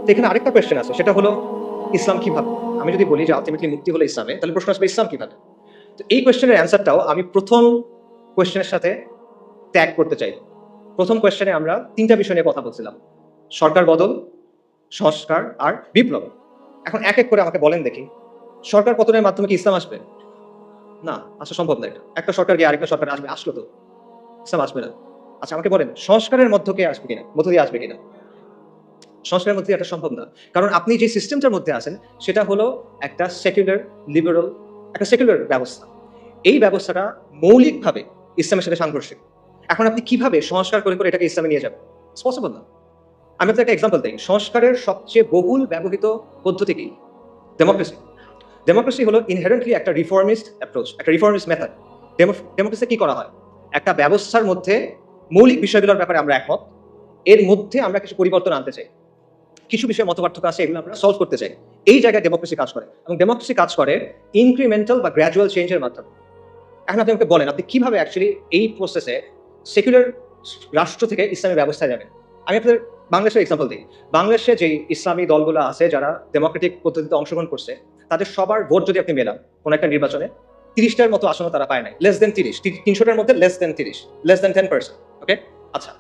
তো এখানে আরেকটা কোয়েশ্চেন আছে, সেটা হলো ইসলাম কিভাবে। আমি যদি বলি যে আলটিমেটলি মুক্তি হলো ইসলামে, তাহলে প্রশ্ন আসবে ইসলাম কিভাবে। তো এই কোয়েশ্চেনের অ্যান্সারটাও আমি প্রথম কোয়েশ্চেনের সাথে ট্যাগ করতে চাই। প্রথম কোয়েশ্চেনে আমরা তিনটা বিষয় নিয়ে কথা বলছিলাম: সরকার বদল, সংস্কার আর বিপ্লব। এখন এক এক করে আমাকে বলেন দেখি, সরকার পতনের মাধ্যমে কি ইসলাম আসবে? না, আসা সম্ভব না। একটা সরকার গিয়ে আরেকটা সরকার আসবে, আসলো তো ইসলাম আসবে না। আচ্ছা আমাকে বলেন, সংস্কারের মধ্য দিয়ে আসবে কিনা? সংস্কারের মধ্যে এটা সম্ভব না। কারণ আপনি যে সিস্টেমটার মধ্যে আছেন সেটা হলো একটা সেকুলার লিবারাল, একটা সেকুলার ব্যবস্থা। এই ব্যবস্থাটা মৌলিকভাবে ইসলামের সাথে সাংঘর্ষিক। এখন আপনি কিভাবে সংস্কার করে করে এটাকে ইসলামে নিয়ে যাবেন? ইটস পসিবল না। আমি আপনাকে একটা এক্সাম্পল দিই। সংস্কারের সবচেয়ে বহুল ব্যবহৃত পদ্ধতি কি? ডেমোক্রেসি। ডেমোক্রেসি হলো ইনহেরেন্টলি একটা রিফর্মিস্ট অ্যাপ্রোচ, একটা রিফর্মিস্ট মেথড। ডেমোক্রেসি কি করা হয়? একটা ব্যবস্থার মধ্যে মৌলিক বিষয়গুলোর ব্যাপারে আমরা একমত, এর মধ্যে আমরা কিছু পরিবর্তন আনতে চাই, কিছু বিষয়ে মতপার্থক্য আছে, এগুলো আমরা সলভ করতে চাই। এই জায়গায় ডেমোক্রেসি কাজ করে, এবং ডেমোক্রেসি কাজ করে ইনক্রিমেন্টাল বা গ্র্যাজুয়াল চেঞ্জের মাধ্যমে। এখন আপনি আমাকে বলেন, আপনি কিভাবে অ্যাকচুয়ালি এই প্রসেসে সেকুলার রাষ্ট্র থেকে ইসলামী ব্যবস্থায় যাবেন? আমি আপনাদের বাংলাদেশের এক্সাম্পল দিই। বাংলাদেশে যে ইসলামী দলগুলো আছে যারা ডেমোক্রেটিক পদ্ধতিতে অংশগ্রহণ করছে, তাদের সবার ভোট যদি আপনি মেলান কোন একটা নির্বাচনে, 30টার মতো আসন তারা পায় নাই, লেস দেন 30, 300টার মধ্যে লেস দেন 30, লেস দেন 10%। ওকে, আচ্ছা,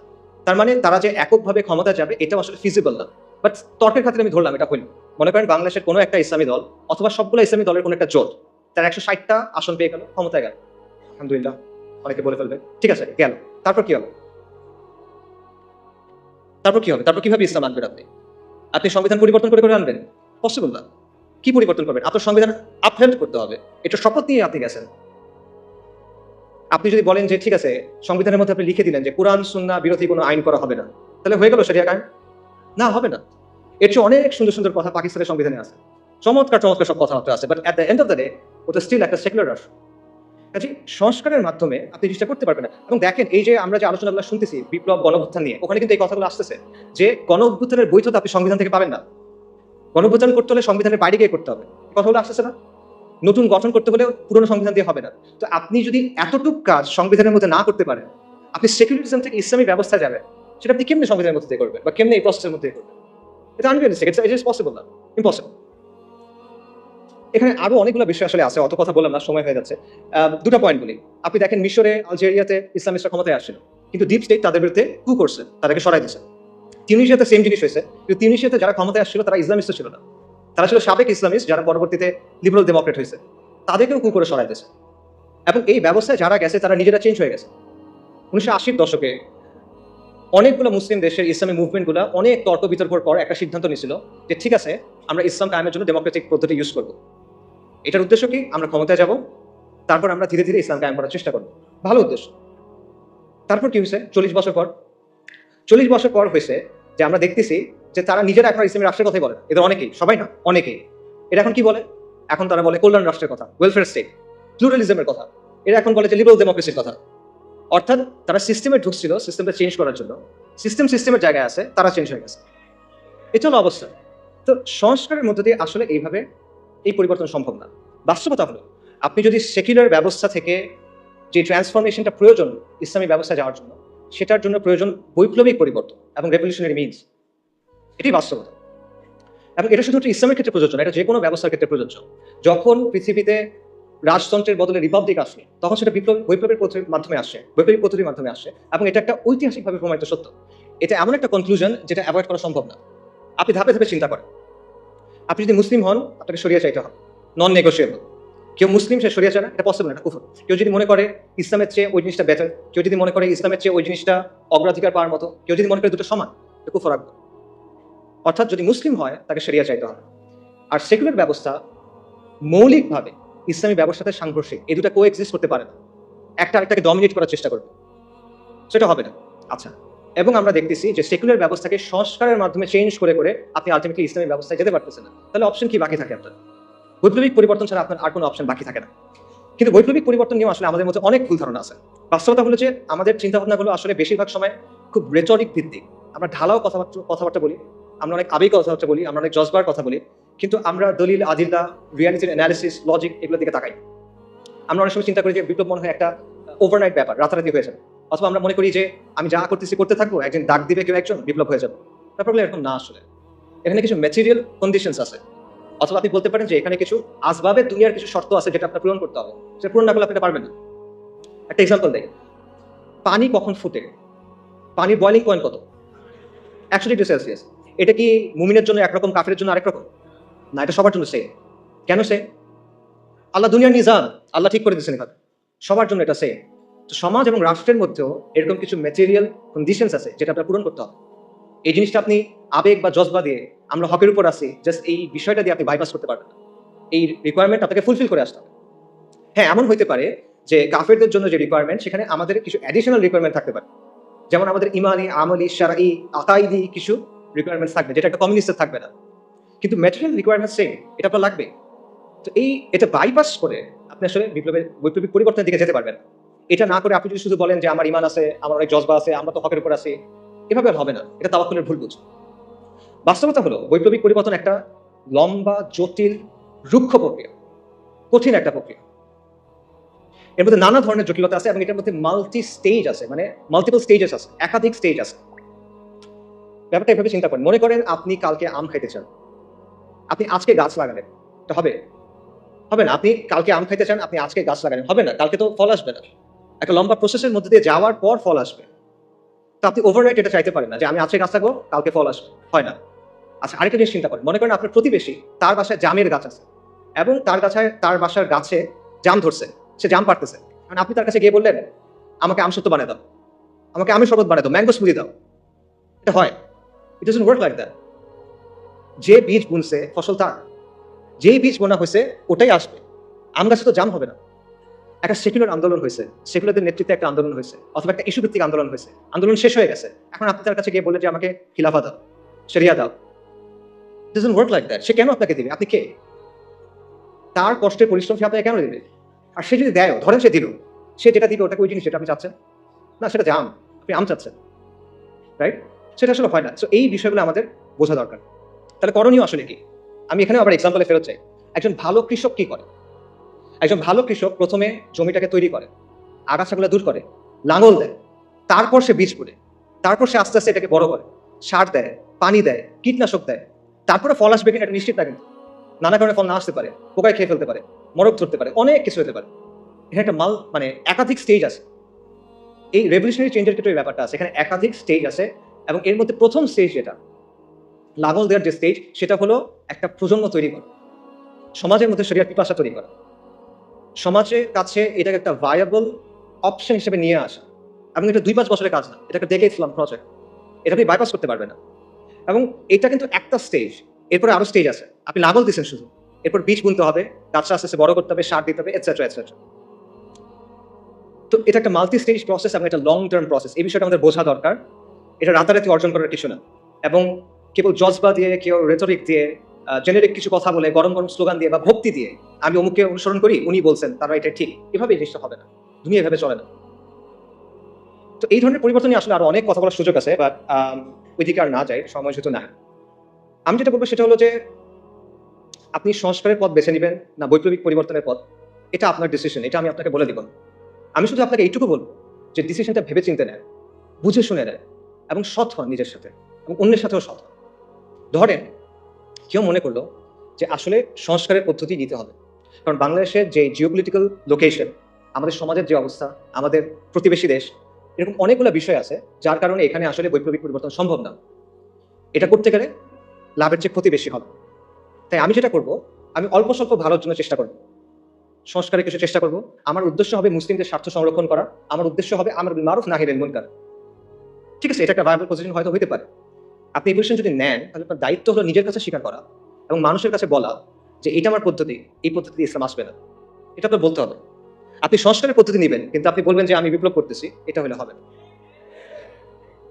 তার মানে তারা যে এককভাবে ক্ষমতা যাবে এটাও আসলে ফিজিবল না। বাট তর্কের খাতিরে আমি ধরলাম এটা হইল। মনে করেন বাংলাদেশের কোনো একটা ইসলামী দল অথবা সবগুলো ইসলামী দলের কোনো একটা জোট, তার 160টা আসন পেয়ে গেল, ক্ষমতায় গেল, আলহামদুলিল্লাহ, অনেকে বলে ফেলবে ঠিক আছে গেল। তারপর কি হবে? তারপর কিভাবে ইসলাম আনবেন আপনি? আপনি সংবিধান পরিবর্তন করে করে আনবেন? পসিবল না। কি পরিবর্তন করবেন? আপনার সংবিধান আপহেল্ড করতে হবে। এটা শপথ নিয়ে আপনি গেছেন। আপনি যদি বলেন যে ঠিক আছে, সংবিধানের মধ্যে আপনি লিখে দিলেন যে কোরআন সুন্নাহ বিরোধী কোনো আইন করা হবে না, তাহলে হয়ে গেল শরিয়া কায়েম? না, হবে না। এর চেয়ে অনেক সুন্দর সুন্দর কথা পাকিস্তানের সংবিধানে আছে, চমৎকার চমৎকার সব কথাবার্তা আছে, but at the end of the day ওটা স্টিল একটা সেকুলার রাষ্ট্র। কাজে সংস্কারের মাধ্যমে আপনি জিনিসটা করতে পারবেন না। এবং দেখেন, এই যে আমরা যে আলোচনাগুলো শুনতেছি বিপ্লব গণঅভ্যুত্থান নিয়ে, ওখানে কিন্তু এই কথাগুলো আসতেছে যে গণঅভ্যুত্থানের বৈধতা আপনি সংবিধান থেকে পাবেন না। গণঅভ্যুত্থান করতে হলে সংবিধানের বাইরে গিয়ে করতে হবে। কথাগুলো আসতেছে না? নতুন গঠন করতে হলে পুরনো সংবিধান দিয়ে হবে না। তো আপনি যদি এতটুক কাজ সংবিধানের মধ্যে না করতে পারেন, আপনি সেকুলারিজম থেকে ইসলামী ব্যবস্থা যাবেন, সেটা আপনি কেমনি সংবিধানের মধ্যে দিয়ে করবেন, বা কেমনি এই প্রসেসের মধ্যে করবেন? এটা আনরিয়ালিস্টিক, ইট ইজ পসিবল না, ইম্পসিবল। এখানে আরো অনেকগুলো বিষয় আসলে আছে, অত কথা বললাম না, সময় হয়ে যাচ্ছে। দুটো পয়েন্ট বলি। আপনি দেখেন মিশরে, আলজেরিয়াতে ইসলামিস্টরা ক্ষমতায় আসছিল, কিন্তু ডিপ স্টেট তাদের বিরুদ্ধে কু করছে, তাদেরকে সরাই দিচ্ছে। তিউনিসিয়াতে সেম জিনিস হয়েছে, কিন্তু তিউনিসিয়াতে যারা ক্ষমতায় আসছিল তারা ইসলামিস্ট ছিল না, তারা ছিল সাবেক ইসলামিস্ট, যারা পরবর্তীতে লিবারাল ডেমোক্রেট হয়েছে, তাদেরকেও কু করে সরাই দিয়েছে। এবং এই ব্যবস্থায় যারা গেছে তারা নিজেরা চেঞ্জ হয়ে গেছে। 1980-র দশকে অনেকগুলো মুসলিম দেশের ইসলামী মুভমেন্টগুলো অনেক তর্ক বিতর্কের পর একটা সিদ্ধান্ত নিয়েছিল যে ঠিক আছে, আমরা ইসলাম কায়েমের জন্য ডেমোক্রেটিক পদ্ধতি ইউজ করবো। এটার উদ্দেশ্য কি? আমরা ক্ষমতায় যাব, তারপর আমরা ধীরে ধীরে ইসলাম কায়েম করার চেষ্টা করবো। ভালো উদ্দেশ্য। তারপর কি হয়েছে? 40 বছর পর হয়েছে যে আমরা দেখতেছি যে তারা নিজেরা এখন ইসলামী রাষ্ট্রের কথাই বলে। এদের অনেকেই, সবাই না, অনেকেই। এরা এখন কি বলে? এখন তারা বলে কল্যাণ রাষ্ট্রের কথা, ওয়েলফেয়ার স্টেট, প্লুরালিজমের কথা। এরা এখন বলে যে লিবারাল ডেমোক্রেসির কথা। অর্থাৎ তারা সিস্টেমে ঢুকছিল সিস্টেমটা চেঞ্জ করার জন্য, সিস্টেমের জায়গায় আছে, তারা চেঞ্জ হয়ে গেছে। এটা হলো অবস্থা। তো সংস্কারের মধ্য দিয়ে আসলে এইভাবে এই পরিবর্তন সম্ভব না। বাস্তবতা হলো, আপনি যদি সেকুলার ব্যবস্থা থেকে যে ট্রান্সফরমেশনটা প্রয়োজন ইসলামী ব্যবস্থা যাওয়ার জন্য, সেটার জন্য প্রয়োজন বৈপ্লবিক পরিবর্তন এবং রেভলিউশনারি মিনস। এটাই বাস্তবতা। এবং এটা শুধুমাত্র ইসলামের ক্ষেত্রে প্রযোজ্য না, এটা যে কোনো ব্যবস্থার ক্ষেত্রে প্রযোজ্য। যখন পৃথিবীতে রাজতন্ত্রের বদলে রিপাবলিক আসে, তখন সেটা বৈপ্লবের পদ্ধতির মাধ্যমে আসে, বৈপ্লবিক পদ্ধতির মাধ্যমে আসে, এবং এটা একটা ঐতিহাসিকভাবে প্রমাণিত সত্য। এটা এমন একটা কনক্লুশন যেটা অ্যাভয়েড করা সম্ভব না। আপনি ধাপে ধাপে চিন্তা করেন। আপনি যদি মুসলিম হন, আপনাকে শরিয়া চাইতে হবে, নন নেগোশিয়েবল। কেউ মুসলিম, সে শরিয়া চায় না, এটা পসিবল না, এটা কুফর। কেউ যদি মনে করে ইসলামের চেয়ে ওই জিনিসটা বেটার, কেউ যদি মনে করে ইসলামের চেয়ে ওই জিনিসটা অগ্রাধিকার পাওয়ার মতো, কেউ যদি মনে করে দুটো সমান, এটা কুফর রাখবে। অর্থাৎ যদি মুসলিম হয় তাকে শরিয়া চাইতে হবে। আর সেকুলার ব্যবস্থা মৌলিকভাবে ইসলামী ব্যবস্থাতে সাংঘর্ষিক, এই দুটা কোএক্সিস্ট করতে পারে না। একটা আরেকটাকে ডমিনেট করার চেষ্টা করবে, সেটা হবে না। আচ্ছা, এবং আমরা দেখতেছি যে সেকুলার ব্যবস্থাকে সংস্কারের মাধ্যমে চেঞ্জ করে করে আপনি আলটিমেটলি ইসলামী ব্যবস্থায় যেতে পারতেছেন না। তাহলে অপশন কি বাকি থাকে আপনার? বৈপ্লবিক পরিবর্তন ছাড়া আপনার আর কোনো অপশন বাকি থাকে না। কিন্তু বৈপ্লবিক পরিবর্তন নিয়েও আসলে আমাদের মধ্যে অনেক ভুল ধারণা আছে। বাস্তবতা হলো যে আমাদের চিন্তাভাবনাগুলো আসলে বেশিরভাগ সময় খুব রেটরিক ভিত্তিক। আমরা ঢালাও কথাবার্তা বলি, আমরা অনেক আবেগী কথাবার্তা বলি, আমরা অনেক জজবার কথা বলি, কিন্তু আমরা দলিল, আদিল্লা, রিয়ালিটির অ্যানালিসিস, লজিক এগুলোর দিকে তাকাই। আমরা অনেক সময় চিন্তা করি যে বিপ্লব মনে হয় একটা ওভারনাইট ব্যাপার, রাতারাতি হয়ে যাবে। অথবা আমরা মনে করি যে আমি যা করতেছি করতে থাকবো, একদিন ডাক দিবে কেউ একজন, বিপ্লব হয়ে যাবে। ব্যাপারগুলো এরকম না আসলে। এখানে কিছু ম্যাটেরিয়াল কন্ডিশনস আছে, অথবা আপনি বলতে পারেন যে এখানে কিছু আসবাবে দুনিয়ার কিছু শর্ত আছে যেটা আপনার পূরণ করতে হবে, সেটা পূরণ না করলে আপনি এটা পারবেন না। একটা এক্সাম্পল দেয়, পানি কখন ফুটে? পানির বয়লিং পয়েন্ট কত? 100°C। এটা কি মুমিনের জন্য একরকম, কাফেরের জন্য আরেক রকম? না, এটা সবার জন্য সেম। কেন সেম? আল্লাহ দুনিয়ার নিজাম আল্লাহ ঠিক করে দিচ্ছেন এখানে, সবার জন্য এটা সেম। তো সমাজ এবং রাষ্ট্রের মধ্যেও এরকম কিছু ম্যাটেরিয়াল কন্ডিশনস আছে যেটা আপনার পূরণ করতে হবে। এই জিনিসটা আপনি আবেগ বা জজবা দিয়ে, আমরা হকের উপর আছি, জাস্ট এই বিষয়টা দিয়ে আপনি বাইপাস করতে পারবেন না। এই রিকোয়ারমেন্ট আপনাকে ফুলফিল করে আসতে হবে। হ্যাঁ, এমন হইতে পারে যে কাফেরদের জন্য যে রিকোয়ারমেন্ট, সেখানে আমাদের কিছু অ্যাডিশনাল রিকোয়ারমেন্ট থাকতে পারে। যেমন আমাদের ইমানি, আমলি, শারঈ, আকাইদি কিছু রিকোয়ারমেন্টস থাকবে যেটা একটা কমিউনিস্টের থাকবে না। কিন্তু ম্যাটেরিয়াল রিকোয়ারমেন্ট সেম, এটা আপনার লাগবে। তো এটা বাইপাস করে আপনি আসলে বৈপ্লবিক পরিবর্তনের দিকে যেতে পারবেন। এটা না করে আপনি যদি শুধু বলেন যে আমার ইমান আছে, আমার অনেক জজবা আছে, আমরা তো হকের উপর আছি, এভাবে আর হবে না। এটা তাওয়াক্কুলের ভুল বুঝ। বাস্তবতা হলো বৈপ্লবিক পরিবর্তন একটা লম্বা, জটিল, রুক্ষ প্রক্রিয়া, কঠিন একটা প্রক্রিয়া। এর মধ্যে নানা ধরনের জটিলতা আছে এবং এটার মধ্যে মাল্টি স্টেজ আছে, মানে মাল্টিপল স্টেজেস আছে, একাধিক স্টেজ আছে। ব্যাপারটা এভাবে চিন্তা করেন, মনে করেন আপনি কালকে আম খাইতে চান, আপনি আজকে গাছ লাগালেন, এটা হবে? হবে না। আপনি কালকে আম খাইতে চান, আপনি আজকে গাছ লাগালেন, হবে না। কালকে তো ফল আসবে না। একটা লম্বা প্রসেসের মধ্যে দিয়ে যাওয়ার পর ফল আসবে। তো আপনি ওভারনাইট এটা চাইতে পারেন না যে আমি আজকে গাছ লাগাবো, কালকে ফল আসবে, হয় না। আচ্ছা, আরেকটা জিনিস চিন্তা করেন, মনে করেন আপনার প্রতিবেশী, তার বাসায় জামের গাছ আছে এবং তার বাসার গাছে জাম ধরছে, সে জাম পারতেছে। কারণ আপনি তার কাছে গিয়ে বললেন আমাকে আমসত্ব বানিয়ে দাও, আমাকে আমের শরবত বানিয়ে দাও, ম্যাঙ্গো স্মুদি দাও। এটা হয়? ইট ডাজন্ট ওয়ার্ক লাইক দ্যাট। যে বীজ বুনছে ফসল তার, যেই বীজ বোনা হয়েছে ওটাই আসবে। আম গাছে তো জাম হবে না। একটা সেকুলার আন্দোলন হয়েছে, সেকুলারদের নেতৃত্বে একটা আন্দোলন হয়েছে, অথবা একটা ইস্যু ভিত্তিক আন্দোলন হয়েছে, আন্দোলন শেষ হয়ে গেছে, এখন আপনি তার কাছে গিয়ে বললেন যে আমাকে খিলাফা দাও, শরিয়া দাও। It doesn't work like that. সে কেন আপনাকে দিবে? আপনি কে? তার কষ্টের পরিশ্রম সে আপনাকে কেন দিবে? আর সে যদি দেয়, ধরেন সে দিল, সে যেটা দিবে ওটাকে ওই জিনিস যেটা আপনি চাচ্ছেন না, সেটা জাম, আপনি আম চাচ্ছেন, রাইট? সেটা আসলে হয় না। সো এই বিষয়গুলো আমাদের বোঝা দরকার। তাহলে করণীয় আসলে কি? আমি এখানে আবার এক্সাম্পলে ফেরত চাই। একজন ভালো কৃষক কি করে? একজন ভালো কৃষক প্রথমে জমিটাকে তৈরি করে, আগাছাগুলো দূর করে, লাঙল দেয়, তারপর সে বীজ বুনে, তারপর সে আস্তে আস্তে এটাকে বড় করে, সার দেয়, পানি দেয়, কীটনাশক দেয়, তারপরে ফল আসবে কিনা এটা নিশ্চিত না। কিন্তু নানা কারণে ফল না আসতে পারে, পোকায় খেয়ে ফেলতে পারে, মরক ধরতে পারে, অনেক কিছু হতে পারে। এখানে একটা মানে একাধিক স্টেজ আছে। এই রেভলিউশনারি চেঞ্জের ক্ষেত্রে এই ব্যাপারটা আছে, এখানে একাধিক স্টেজ আছে। এবং এর মধ্যে প্রথম স্টেজ যেটা লাঙল দেওয়ার যে স্টেজ, সেটা হলো একটা প্রজন্ম তৈরি করা, সমাজের মধ্যে শরিয়ার পিপাসা তৈরি করা, সমাজের কাছে এটাকে একটা ভায়াবল অপশন হিসেবে নিয়ে আসা। এবং এটা 2-5 বছরের কাজ না, এটা একটা ডেকেডস লং প্রজেক্ট। এটা আপনি বাইপাস করতে পারবেন না। এবং এটা কিন্তু একটা স্টেজ, এরপরে আরো স্টেজ আছে। আপনি লাঙল দিচ্ছেন শুধু, এরপর বীজ বুনতে হবে, গাছটা আস্তে আস্তে বড় করতে হবে, সার দিতে হবে, এটসেট্রা এটসেট্রা। তো এটা একটা মাল্টি স্টেজ প্রসেস এবং এটা লং টার্ম প্রসেস। এই বিষয়টা আমাদের বোঝা দরকার। এটা রাতারাতি অর্জন করার কিছু না। এবং কেবল জজবা দিয়ে, কেউ রেটরিক দিয়ে, জেনেরিক কিছু কথা বলে, গরম গরম স্লোগান দিয়ে বা ভক্তি দিয়ে আমি অমুককে অনুসরণ করি, উনি বলছেন তারা এটা ঠিক, এভাবে এই জিনিসটা হবে না। দুনিয়া এভাবে চলে না। তো এই ধরনের পরিবর্তন নিয়ে আসলে আরো অনেক কথা বলার সুযোগ আছে, বাট ওইদিকে আর না যাই, সময় যেহেতু না। আমি যেটা বলবো সেটা হলো যে আপনি সংস্কারের পথ বেছে নেবেন না বৈপ্লবিক পরিবর্তনের পথ, এটা আপনার ডিসিশন, এটা আমি আপনাকে বলে দিব না। আমি শুধু আপনাকে এইটুকু বলবো যে ডিসিশনটা ভেবে চিন্তে নেয়, বুঝে শুনে নেয়, এবং সৎ হন নিজের সাথে এবং অন্যের সাথেও সৎ হন। ধরেন কেউ মনে করলো যে আসলে সংস্কারের পদ্ধতি নিতে হবে, কারণ বাংলাদেশের যে জিওপলিটিক্যাল লোকেশন, আমাদের সমাজের যে অবস্থা, আমাদের প্রতিবেশী দেশ, এরকম অনেকগুলো বিষয় আছে যার কারণে এখানে আসলে বৈপ্লবিক পরিবর্তন সম্ভব না। এটা করতে গেলে লাভের চেয়ে ক্ষতি বেশি হবে। তাই আমি যেটা করব, আমি অল্প স্বল্প ভালোর জন্য চেষ্টা করব, সংস্কারের কিছু চেষ্টা করব। আমার উদ্দেশ্য হবে মুসলিমদের স্বার্থ সংরক্ষণ করা, আমার উদ্দেশ্য হবে আমর বিল মারুফ নাহি আনিল মুনকার। ঠিক আছে, এটা একটা ভায়াবল পজিশন হয়তো হতে পারে। আপনি এই পজিশন যদি নেন, তাহলে আপনার দায়িত্ব হলো নিজের কাছে স্বীকার করা এবং মানুষের কাছে বলা যে এটা আমার পদ্ধতি, এই পদ্ধতিতে ইসলাম আসবে না, এটা আপনার বলতে হবে। আপনি সংস্কারের পদ্ধতি নেবেন কিন্তু আপনি বলবেন যে আমি বিপ্লব করতেছি, এটা হলে হবে না।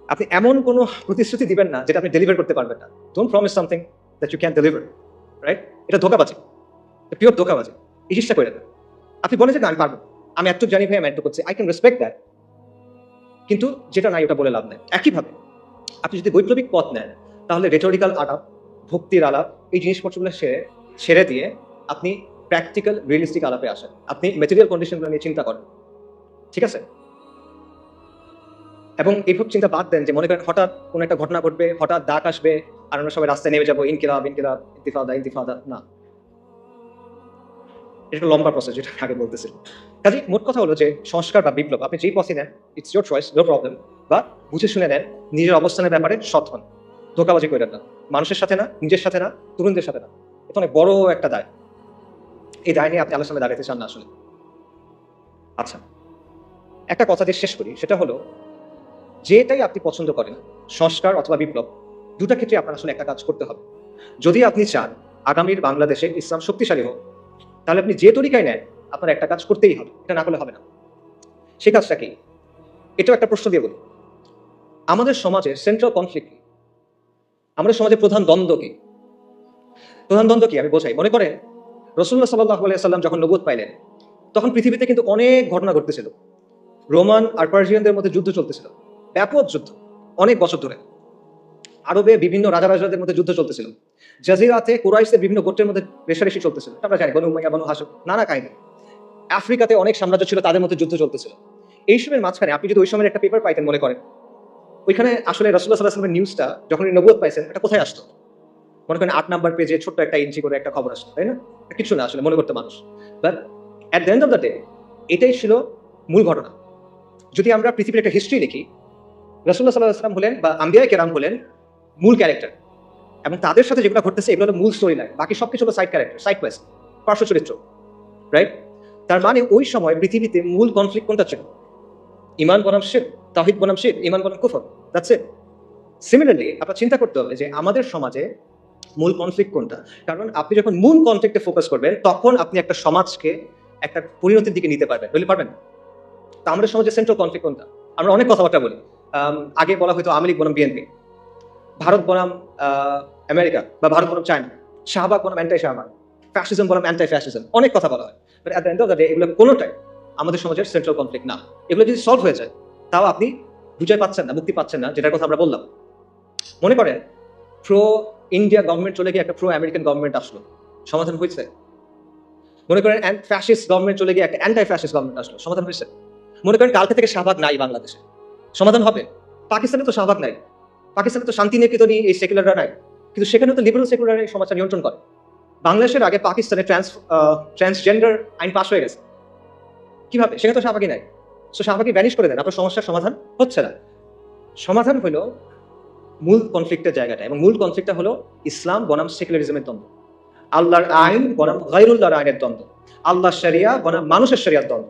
আপনি এমন কোনো প্রতিশ্রুতি দিবেন না যেটা আপনি ডেলিভার করতে পারবেন না। Don't promise something that you can deliver, right? এটা ধোঁকাবাজি, পিওর ধোঁকাবাজি। এই জিনিসটা করে দেন। আপনি বলেন যে না আমি পারবো, আমি এতটুকু জানি ভাই, আমি এতটুকু করছি, আই ক্যান রেসপেক্ট দ্যাট, কিন্তু যেটা নাই ওটা বলে লাভ নেই। একইভাবে আপনি যদি বৈপ্লবিক পথ নেন, তাহলে রেটোরিক্যাল আলাপ, ভক্তির আলাপ, এই জিনিসপত্রগুলো ছেড়ে দিয়ে আপনি প্র্যাকটিক্যাল রিয়েলিস্টিক আলাপে আসেন। আপনি ম্যাটেরিয়াল কন্ডিশনগুলো নিয়ে চিন্তা করেন, ঠিক আছে? এবং এইসব চিন্তা বাদ দেন যে মনে করেন হঠাৎ কোনো একটা ঘটনা ঘটবে, হঠাৎ ডাক আসবে আর আমরা সবাই রাস্তায় নেমে যাবো, ইনকিলাব ইনকিলাব, ইন্তিফাদা ইন্তিফাদা। না, এটা লম্বা প্রসেস, যেটা আমি আগে বলতেছিলাম। কাজে মোট কথা হলো যে সংস্কার বা বিপ্লব আপনি যেই পথে নেন, it's your choice, no problem. বা বুঝে শুনে নেন, নিজের অবস্থানের ব্যাপারে সৎ হন, ধোকাবাজি করেন না, মানুষের সাথে না, নিজের সাথে না, তরুণদের সাথে না। এটা অনেক বড় একটা দায়। এই দায় নিয়ে আপনি আলোচনায় দাঁড়াতে চান না আসলে। আচ্ছা, একটা কথা দিয়ে শেষ করি, সেটা হলো যেটাই আপনি পছন্দ করেন, সংস্কার অথবা বিপ্লব, দুটা ক্ষেত্রে আপনার আসলে একটা কাজ করতে হবে। যদি আপনি চান আগামীর বাংলাদেশে ইসলাম শক্তিশালী হোক, তাহলে আপনি যে তরিকায় নেন আপনার একটা কাজ করতেই হবে, এটা না করলে হবে না। সে কাজটা কি? এটাও একটা প্রশ্ন দিয়ে বলি, আমাদের সমাজের সেন্ট্রাল কনফ্লিক্ট কি? আমাদের সমাজের প্রধান দ্বন্দ্ব কি? প্রধান দ্বন্দ্ব কি আমি বোঝাই। মনে করেন রাসূলুল্লাহ সাল্লাল্লাহু আলাইহি সাল্লাম যখন নবুয়ত পাইলেন, তখন পৃথিবীতে কিন্তু অনেক ঘটনা ঘটতেছিল। রোমান আর পার্সিয়ানদের মধ্যে যুদ্ধ চলতেছিল, ব্যাপক যুদ্ধ, অনেক বছর ধরে। আরবে বিভিন্ন রাজাদের মধ্যে যুদ্ধ চলতেছিল। জাজিরাতে কুরাইশদের বিভিন্ন গোত্রের মধ্যে রেষারেষি চলতেছিল, আমরা জানি, বনু উমাইয়া, বনু হাশম, নানা কাহিনী। আফ্রিকাতে অনেক সাম্রাজ্য ছিল, তাদের মধ্যে যুদ্ধ চলতেছিল। এই সময়ের মাঝখানে আপনি যদি ওই সময়ের একটা পেপার পাইতেন, মনে করেন ওইখানে আসলে রাসূলুল্লাহ সাল্লাল্লাহু আলাইহি ওয়াসাল্লামের নিউজটা যখন নবুয়ত পাইছেন, এটা কোথায় আসতো? মনে করেন 8 নাম্বার পেজে ছোট্ট একটা ইঞ্চি করে একটা খবর আসতো, তাই না? কিছু না আসলে মনে করতে মানুষ, but at the end of the day এটাই ছিল মূল ঘটনা। যদি আমরা পৃথিবীর একটা হিস্ট্রি লিখি, রাসূলুল্লাহ সাল্লাল্লাহু আলাইহি ওয়াসাল্লাম হলেন বা আম্বিয়া কেরাম হলেন মূল ক্যারেক্টার, এবং তাদের সাথে যেগুলো ঘটতেছে এগুলো হলো মূল স্টোরি লাইন, বাকি সবকিছু হলো সাইড ক্যারেক্টার, সাইড কোয়েস্ট, পার্শ্ব চরিত্র, রাইট? তার মানে ওই সময় পৃথিবীতে মূল কনফ্লিক্ট কোনটা ছিল? ঈমান বনাম শিরক, তাওহীদ বনাম শিরক, ঈমান বনাম কুফর, দ্যাটস ইট। সিমিলারলি আপনার চিন্তা করতে হবে যে আমাদের সমাজে মূল কনফ্লিক্ট কোনটা। কারণ আপনি যখন মূল কনফ্লিক্টে ফোকাস করবেন, তখন আপনি একটা সমাজকে একটা পরিণতির দিকে নিতে পারবেন, বলি পারবেন? তা আমাদের সমাজে সেন্ট্রাল কনফ্লিক্ট কোনটা? আমরা অনেক কথাবার্তা বলি, আগে বলা হয়তো আওয়ামী লীগ বনাম বিএনপি, ভারত বনাম আমেরিকা বা ভারত বনাম চায়না, শাহবাগ বনাম অ্যান্টাই শাহবাগ, ফ্যাসিজম বনাম অ্যান্টাই ফ্যাসিজম, অনেক কথা বলা হয়। But at the end of the day এগুলো কোনোটাই আমাদের সমাজের সেন্ট্রাল কনফ্লিক্ট না। এগুলো যদি সলভ হয়ে যায়, তাও আপনি বুঝাই পাচ্ছেন না, মুক্তি পাচ্ছেন না, যেটার কথা আমরা বললাম। মনে করেন প্রো ইন্ডিয়া গভর্নমেন্ট চলে গিয়ে একটা প্রো আমেরিকান গভর্নমেন্ট আসলো, সমাধান হয়েছে? মনে করেন ফ্যাসিস্ট গভর্নমেন্ট চলে গিয়ে একটা অ্যান্টাই ফ্যাসিস্ট গভর্নমেন্ট আসলো, সমাধান হয়েছে? মনে করেন কালকে থেকে শাহবাগ নাই বাংলাদেশে, সমাধান হবে? পাকিস্তানে তো শাহবাগ নাই, পাকিস্তানে তো শান্তি নিকেতনই এই সেকুলাররা নাই, কিন্তু সেখানে তো লিবারেল সেকুলার এই সমাজটা নিয়ন্ত্রণ করে। বাংলাদেশের আগে পাকিস্তানে ট্রান্সজেন্ডার আইন পাস হয়ে গেছে, কিভাবে? সেখানে তো শাহবাগই নাই। সো শাহবাগি ব্যানিশ করে দেন, আপনার সমস্যার সমাধান হচ্ছে না। সমাধান হলো মূল কনফ্লিক্টের জায়গাটা, এবং মূল কনফ্লিক্টটা হলো ইসলাম বনাম সেকুলারিজমের দ্বন্দ্ব, আল্লাহর আইন বনাম গায়রুল্লাহর আইনের দ্বন্দ্ব, আল্লাহর শরিয়া বনাম মানুষের শরিয়ার দ্বন্দ্ব,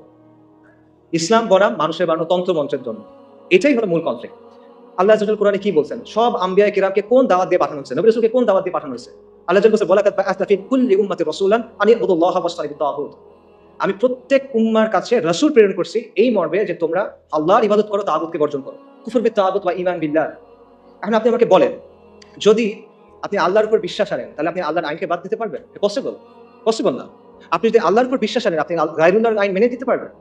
ইসলাম বনাম মানুষের বানানো তন্ত্রমন্ত্রের দ্বন্দ্ব। এটাই হলো মূল কনফ্লিক্ট। আল্লাহ আযza ওয়া জাল্লা কোরআনে কি বলছেন? সব আম্বিয়া কিরামকে কোন দাওয়াত দিয়ে পাঠানো হয়েছে, নবী রাসূলকে কোন দাওয়াত দিয়ে পাঠানো হয়েছে? আল্লাহ আযza ওয়া জাল্লা বলেছে, ওয়ালাকাদ বা'আসনা ফি কুল্লি উম্মাতির রাসূলান আন ইবুদুল্লাহা ওয়াজতানিবুত তাগুত। আমি প্রত্যেক উম্মার কাছে রাসূল প্রেরণ করছি এই মর্মে যে তোমরা আল্লাহর ইবাদত করো, তাগুতকে বর্জন করো। কুফর বিত তাগুত ওয়া ঈমান বিল্লাহ। এখন আপনি আমাকে বলেন, যদি আপনি আল্লাহর উপর বিশ্বাস আনেন, তাহলে আপনি আল্লাহর আইনকে বাদ দিতে পারবেন? পসিবল? পসিবল না। আপনি যদি আল্লাহর উপর বিশ্বাস আনেন, আপনি গায়রুল্লাহর আইন মেনে দিতে পারবেন?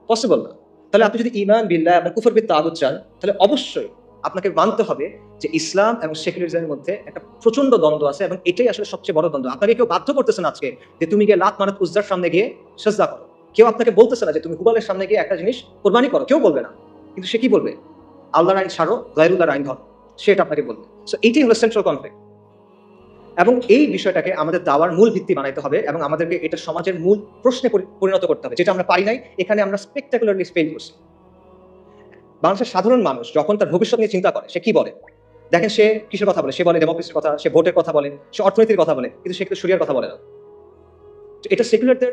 পসিবল না। তাহলে আপনি যদি ঈমান বিল্লাহ এবং কুফর বিত তাগুত চান, তাহলে অবশ্যই আপনাকে মানতে হবে যে ইসলাম এবং সেকুলারিজমের মধ্যে একটা প্রচন্ড দ্বন্দ্ব আছে, এবং এটাই আসলে সবচেয়ে বড় দ্বন্দ্ব। আপনাকে কেউ বাধ্য করতেছে না আজকে যে তুমি গিয়ে লাত মানাত উজ্জার সামনে গিয়ে সিজদা করো, কেউ আপনাকে বলতেছে না যে তুমি হুবালের সামনে গিয়ে একটা জিনিস কোরবানি করো, কেউ বলবে না। কিন্তু সে কি বলবে? আল্লাহর আইন ছাড়ো, গায়রুল্লাহর আইন ধরো, সেটা আপনাকে বলবে। সো এইটাই হলো সেন্ট্রাল কনফ্লিক্ট, এবং এই বিষয়টাকে আমাদের দাওয়ার মূল ভিত্তি বানাইতে হবে, এবং আমাদেরকে এটা সমাজের মূল প্রশ্নে পরিণত করতে হবে, যেটা আমরা পারি নাই। এখানে আমরা স্পেকটাকুলারলি ফেল করছি। বাংলাদেশের সাধারণ মানুষ যখন তার ভবিষ্যৎ নিয়ে চিন্তা করে, সে কি বলে? দেখেন, সে কিসের কথা বলে? সে বলে ডেমোক্রেসির কথা, সে ভোটের কথা বলে, সে অর্থনীতির কথা বলে, কিন্তু সে কিন্তু শরিয়ার কথা বলে না। তো এটা সেকুলারদের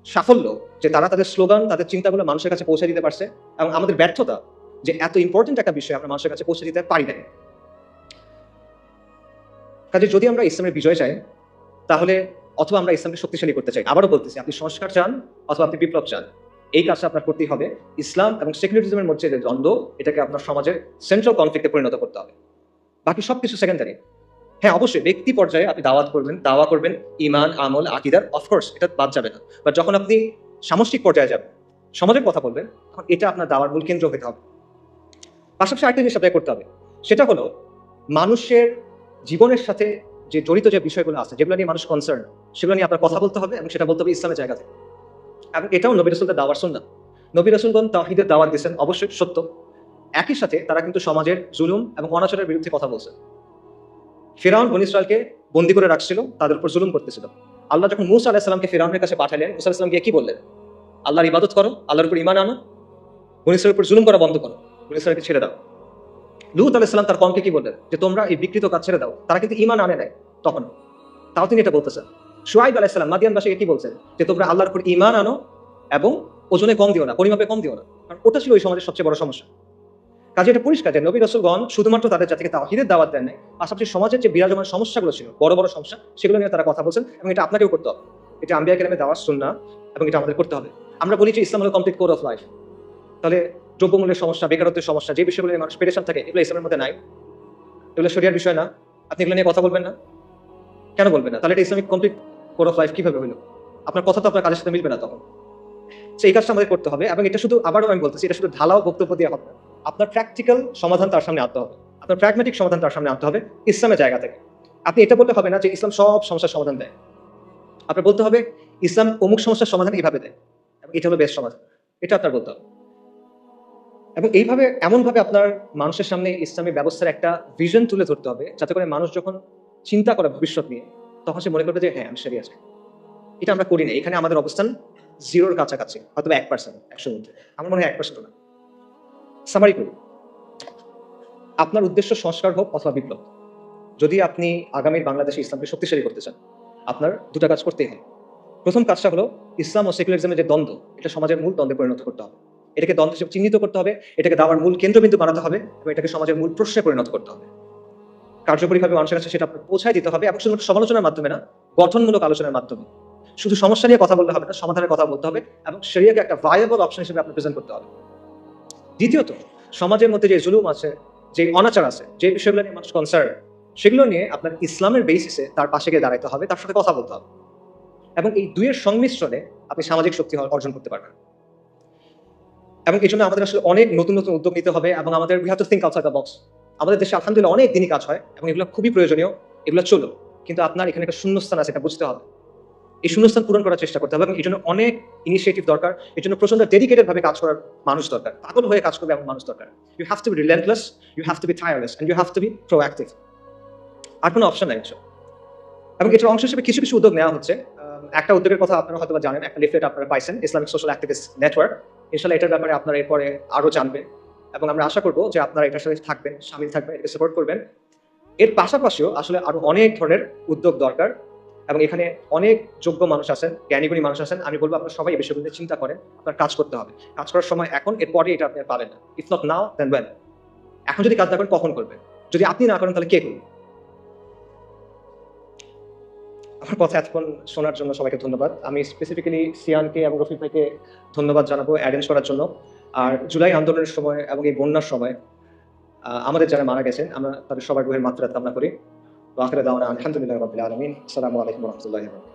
সাফল্য যে তারা তাদের স্লোগান, তাদের চিন্তাগুলো মানুষের কাছে পৌঁছে দিতে পারছে, এবং আমাদের ব্যর্থতা যে এত ইম্পর্টেন্ট একটা বিষয় আমরা মানুষের কাছে পৌঁছে দিতে পারি না। কাজে যদি আমরা ইসলামের বিজয় চাই, তাহলে অথবা আমরা ইসলামকে শক্তিশালী করতে চাই, আবারও বলতেছি, আপনি সংস্কার চান অথবা আপনি বিপ্লব চান, এই কাজটা আপনার করতেই হবে। ইসলাম এবং সেকুলারিজমের মধ্যে যে দ্বন্দ্ব, এটাকে আপনার সমাজের সেন্ট্রাল কনফ্লিক্টে পরিণত করতে হবে। বাকি সবকিছু সেকেন্ডারি। হ্যাঁ, অবশ্যই ব্যক্তি পর্যায়ে আপনি দাওয়া করবেন ঈমান, আমল, আকীদা, অফকোর্স এটা বাদ যাবে না। বাট যখন আপনি সামষ্টিক পর্যায়ে যাবেন, সমাজের কথা বলবেন, তখন এটা আপনার দাওয়ার মূল কেন্দ্র হতে হবে। পাশাপাশি আরেকটা জিনিস আপনাকে করতে হবে, সেটা হলো মানুষের জীবনের সাথে যে জড়িত যে বিষয়গুলো আছে, যেগুলো নিয়ে মানুষ কনসার্ন, সেগুলো নিয়ে আপনার কথা বলতে হবে, এবং সেটা বলতে হবে ইসলামের জায়গা থেকে। এবং এটাও নবী রাসূলদের দাওয়ার সুন্নাহ। নবী রাসূলগণ তাওহীদের দাওয়াত দিয়েছেন, অবশ্যই সত্য, একই সাথে তারা কিন্তু সমাজের জুলুম এবং অনাচারের বিরুদ্ধে কথা বলছে। ফিরআউন বনী ইসরাইলকে বন্দী করে রাখছিল, তাদের উপর জুলুম করতেছিল। আল্লাহ যখন মূসা আলাইহিস সালামকে ফিরআউনের কাছে পাঠালেন, মূসা আলাইহিস সালাম গিয়ে কি বললেন? আল্লাহর ইবাদত করো, আল্লাহর উপর ঈমান আনো, বনী ইসরাইলের উপর জুলুম করা বন্ধ করো, বনী ইসরাইলকে ছেড়ে দাও। লূত আলাইহিস সালাম তার কওমকে কি বললেন? যে তোমরা এই বিকৃত কাজ ছেড়ে দাও। তারা কিন্তু ঈমান আনে নাই তখন, তাও তিনি এটা বলতেছেন। শুআয়ব আলাইহিস সালাম মাদিয়ানবাসীকে কি বলছেন? যে তোমরা আল্লাহর উপর ঈমান আনো এবং ওজনে কম দিও না, পরিমাপে কম দিও না। কারণ ওটা ছিল ওই সমাজের সবচেয়ে বড় সমস্যা। কাজে এটা পরিষ্কার যে নবী রাসূলগণ শুধুমাত্র তাদের জাতিকে তাওহীদের দাওয়াত দেন নাই, পাশাপাশি সমাজের যে বিরাজমান সমস্যাগুলো ছিল, বড় বড় সমস্যা, সেগুলো নিয়ে তারা কথা বলছেন এবং এটা আপনাকেও করতে হবে। এটা আম্বিয়া কেরামের দাওয়াত সুন্নাহ এবং এটা আমাদের করতে হবে। আমরা বলি যে ইসলাম হলো কমপ্লিট কোড অফ লাইফ। তাহলে দ্রব্যমূল্যের সমস্যা, বেকারত্বের সমস্যা, যে বিষয়গুলো নিয়ে মানুষ পেরেশান থাকে, এগুলো ইসলামের মধ্যে নাই, এগুলো শরিয়ার বিষয় না, আপনি এগুলো নিয়ে কথা বলবেন না? কেন বলবেন না? তাহলে এটা Islamic complete code of life কিভাবে হলো? আপনার কথা তো আপনার কাজের সাথে মিলবে না তখন। এই কাজটা আমাদের করতে হবে এবং এটা শুধু, আবারও আমি বলতেছি, এটা শুধু ঢালাও বক্তব্য দিয়ে হবে না। আপনার প্র্যাকটিক্যাল সমাধান তার সামনে আনতে হবে, আপনার প্র্যাগম্যাটিক সমাধান তার সামনে আনতে হবে ইসলামের জায়গা থেকে। আপনি এটা বললে হবে না যে ইসলাম সব সমস্যার সমাধান দেয়। আপনার বলতে হবে ইসলাম অমুক সমস্যার সমাধান এইভাবে দেয় এবং এটা হলো বেস্ট সমাধান, এটা আপনার বলতে হবে। এবং এইভাবে এমনভাবে আপনার মানুষের সামনে ইসলামী ব্যবস্থার একটা ভিশন তুলে ধরতে হবে, যাতে করে মানুষ যখন চিন্তা করে ভবিষ্যৎ নিয়ে, তখন সে মনে করবে যে হ্যাঁ, আমি সেরিয়াস। এটা আমরা করি না। এখানে আমাদের অবস্থান জিরোর কাছাকাছি, হয়তো 1%, 100 মধ্যে। আমার মনে হয় 1% না। সামারি করি, আপনার উদ্দেশ্য সংস্কার হোক অথবা বিপ্লব। যদি আপনি আগামীর বাংলাদেশে ইসলামকে শক্তিশালী করতে চান, আপনার দুটা কাজ করতেই হবে। প্রথম কাজটা হলো ইসলাম ও সেকুলারিজমের যে দ্বন্দ্ব, এটা সমাজের মূল দ্বন্দ্বে পরিণত করতে হবে। এটাকে দ্বন্দ্ব হিসেবে চিহ্নিত করতে হবে, এটাকে দাওয়ার মূল কেন্দ্রবিন্দু বানাতে হবে এবং এটাকে সমাজের মূল প্রশ্নে পরিণত করতে হবে। কার্যকরীভাবে মানুষের কাছে সেটা আপনার পৌঁছায় দিতে হবে এবং শুধুমাত্র সমালোচনার মাধ্যমে না, গঠনমূলক আলোচনার মাধ্যমে। শুধু সমস্যা নিয়ে কথা বললে হবে না, সমাধানের কথা বলতে হবে এবং শরিয়াকে একটা ভায়াবল অপশন হিসেবে আপনি প্রেজেন্ট করতে হবে। দ্বিতীয়ত, সমাজের মধ্যে যে জুলুম আছে, যে অনাচার আছে, যে বিষয়গুলো নিয়ে মানুষ কনসার্ন, সেগুলো নিয়ে আপনার ইসলামের বেসিসে তার পাশে গিয়ে দাঁড়াইতে হবে, তার সাথে কথা বলতে হবে এবং এই দুইয়ের সংমিশ্রণে আপনি সামাজিক শক্তি অর্জন করতে পারবেন। এবং এই জন্য আমাদের আসলে অনেক নতুন নতুন উদ্যোগ নিতে হবে এবং আমাদের we have to think outside the box. আমাদের দেশে আলহামদুলিল্লাহ অনেক দিনই কাজ হয় এবং এগুলো খুবই প্রয়োজনীয়, এগুলো চলো, কিন্তু আপনার এখানে একটা শূন্যস্থান আছে, এটা বুঝতে হবে। এই শূন্যস্থান পূরণ করার চেষ্টা করতে হবে এবং এই জন্য অনেক ইনিশিয়েটিভ দরকার, এই জন্য প্রচন্ড ডেডিকেটেড ভাবে কাজ করার মানুষ দরকার, পাগল হয়ে কাজ করবে এমন মানুষ দরকার। You have to be relentless, you have to be tireless and you have to be proactive. আর কোনো অপশন নাই এসব। এবং এটার অংশ হিসেবে কিছু কিছু উদ্যোগ নেওয়া হচ্ছে। একটা উদ্যোগের কথা আপনারা হয়তো জানেন, একটা লিফলেট আপনারা পাইছেন, ইসলামিক সোশ্যাল অ্যাক্টিভিস্ট নেটওয়ার্ক। ইনশাআল্লাহ এটার ব্যাপারে আপনারা এরপরে আরো জানবেন এবং আমরা আশা করবো যে আপনারা এটার সাথে থাকবেন, সামিল থাকবেন, এটাকে সাপোর্ট করবেন। এর পাশাপাশিও আসলে আরো অনেক ধরনের উদ্যোগ দরকার এবং এখানে অনেক যোগ্য মানুষ আছেন, জ্ঞানীগুণী মানুষ আছেন। আমি বলবো আপনারা সবাই এই বিষয়গুলো চিন্তা করেন, আপনার কাজ করতে হবে। কাজ করার সময় এখন, এরপরে এটা আপনি পাবেন না। If not now then when. এখন যদি কাজ না করেন কখন করবেন? যদি আপনি না করেন তাহলে কে করবে? আমার কথা এতক্ষণ শোনার জন্য সবাইকে ধন্যবাদ। আমি স্পেসিফিক্যালি সিয়ানকে এবং রফিক ভাইকে ধন্যবাদ জানাবো অ্যারেঞ্জ করার জন্য। আর জুলাই আন্দোলনের সময় এবং এই বন্যার সময় আমাদের যারা মারা গেছেন, আমরা তাদের সবার রুহের মাগফিরাত কামনা করি। ওয়া আখিরু দাওয়ানা আলহামদুলিল্লাহি রাব্বিল আলামিন। আসসালামু আলাইকুম ওয়া রাহমাতুল্লাহি ওয়া বারাকাতুহু।